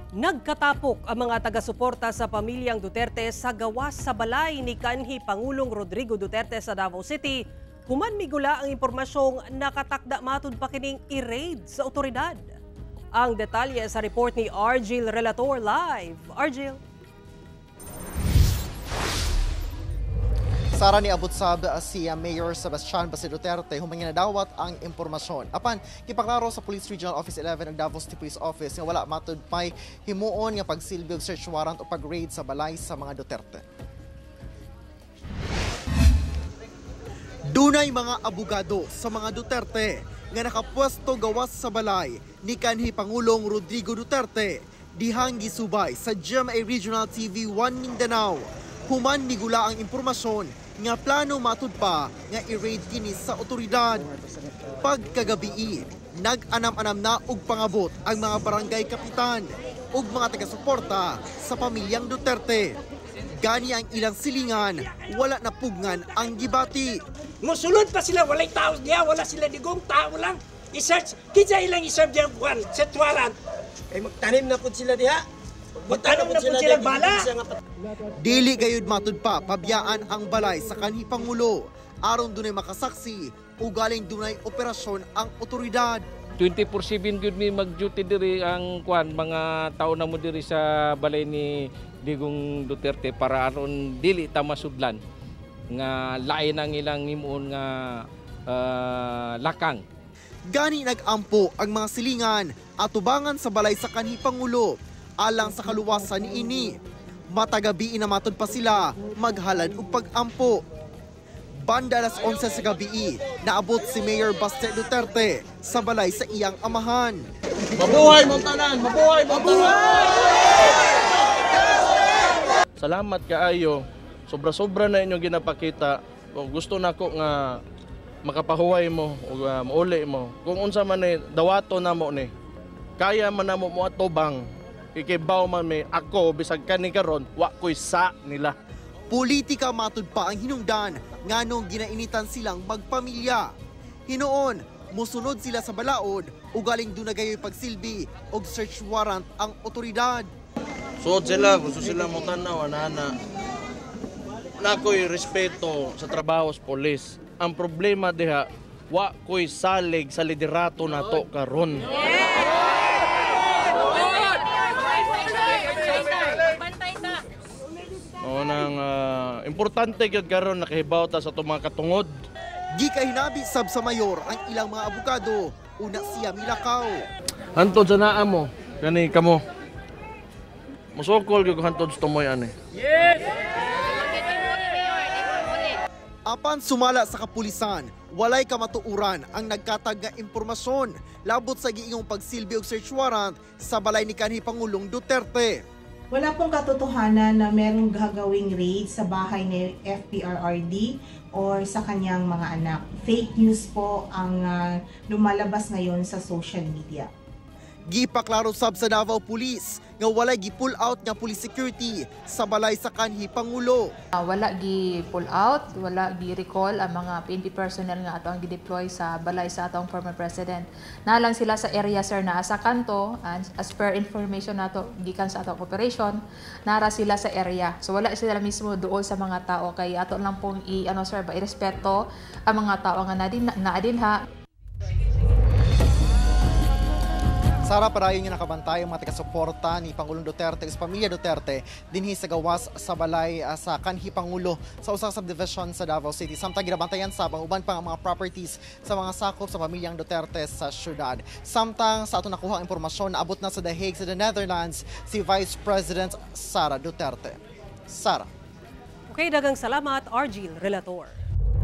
Nagkatapok ang mga taga-suporta sa pamilyang Duterte sa gawas sa balay ni kanhi Pangulong Rodrigo Duterte sa Davao City. Human migula ang impormasyong nakatakda matud pa kining i-raid sa otoridad. Ang detalye sa report ni Argil Relator live. Argil. Sara ni abot sab si Mayor Sebastian Basi Duterte humangin na dawat ang impormasyon. Apan gipaklaro sa Police Regional Office 11 ng Davao City Police Office nga wala matud pay himuon nga pagsilbi og search warrant o pag-raid sa balay sa mga Duterte. Dunay mga abogado sa mga Duterte nga nakapwesto gawas sa balay ni kanhi Pangulong Rodrigo Duterte dihang gisubay sa GMA Regional TV 1 Mindanao. Human migula ang impormasyon nga plano matud pa nga i-raid kini sa otoridad. Pagkagabi, nag-anam-anam na og pangabot ang mga barangay kapitan ug mga taga-suporta sa pamilyang Duterte. Gani ang ilang silingan, wala na pugngan ang gibati. Musulod pa sila, walay tao niya, wala sila digong tao lang. I-search, kita ilang i-serve diyan buwan, set warrant. Eh magtanim na po sila diha. Magtanim na po sila bala. Dili gayud matud pa pabiyaan ang balay sa kanhi Pangulo aron dunay makasaksi ug galing dunay operasyon ang otoridad. 24/7 gyud mi mag-duty diri ang mga tao na mo diri sa balay ni Digong Duterte para aron dili ta masudlan nga lain ang ilang himuon nga lakang. Gani nag-ampo ang mga silingan at tubangan sa balay sa kanhi Pangulo alang sa kaluwasan ni ini. Matagabi na matud pa sila maghalad og pag-ampo. Banda alas 11 sa gabi, naabot si Mayor Baste Duterte sa balay sa iyang amahan. Mabuhay mo tanan, mabuhay mo tanan. Salamat kaayo. Sobra-sobra na inyong ginapakita. Kung gusto nako nga makapahuway mo o mauli mo. Kung unsa man ni dawato na mo ni. Kaya man namo mo atubang. Ikibaw man may ako bisag kani karon wa ko'y sa nila. Politika matud pa ang hinungdan nganong ginainitan silang magpamilya. Hinoon, musunod sila sa balaod ug galing dunagayoy pagsilbi og search warrant ang otoridad. Suot sila, gusto sila mo tanaw ana. Na ko'y respeto sa trabaho sa polis. Ang problema diha wa ko'y salig sa liderato nato karon. Importante gyud karon nakahibaw ta sa itong mga katungod. Di kahinabi sab sa mayor ang ilang mga abogado, una siya milakaw. Hantod sa naa mo, kani kamo. Musokol gyud hantod sa tumoy ani. Yes! Apan sumala sa kapulisan, walay kamatuuran ang nagkatag nga impormasyon labot sa giingong pagsilbi og search warrant sa balay ni kanhi Pangulong Duterte. Wala pong katotohanan na merong gagawing raid sa bahay ni FPRRD or sa kanyang mga anak. Fake news po ang lumalabas ngayon sa social media. Gipaklaro sab sa Davao Police nga walay gi-pull out nga police security sa balay sa kanhi Pangulo. Wala gi-pull out, wala gi-recall ang mga PNP personnel nga ato ang gi-deploy sa balay sa atong former president. Nalang sila sa area sir na sa kanto, and as per information nato gikan sa atong operation, nara sila sa area. So wala sila mismo doon sa mga tao kay ato lang pong irespeto ang mga tao nga naadinha. Sara, parayon nga nakabantay ang mga taga-suporta ni Pangulong Duterte sa pamilya Duterte dinhi sa gawas sa balay sa kanhi Pangulo sa usa ka subdivision sa Davao City. Samtang ginabantayan sa uban pa ang mga properties sa mga sakop sa pamilyang Duterte sa syudad. Samtang sa ato nakuha ang impormasyon, naabot na sa The Hague sa the Netherlands si Vice President Sara Duterte. Sara. Okay, dagang salamat, Argil Relator.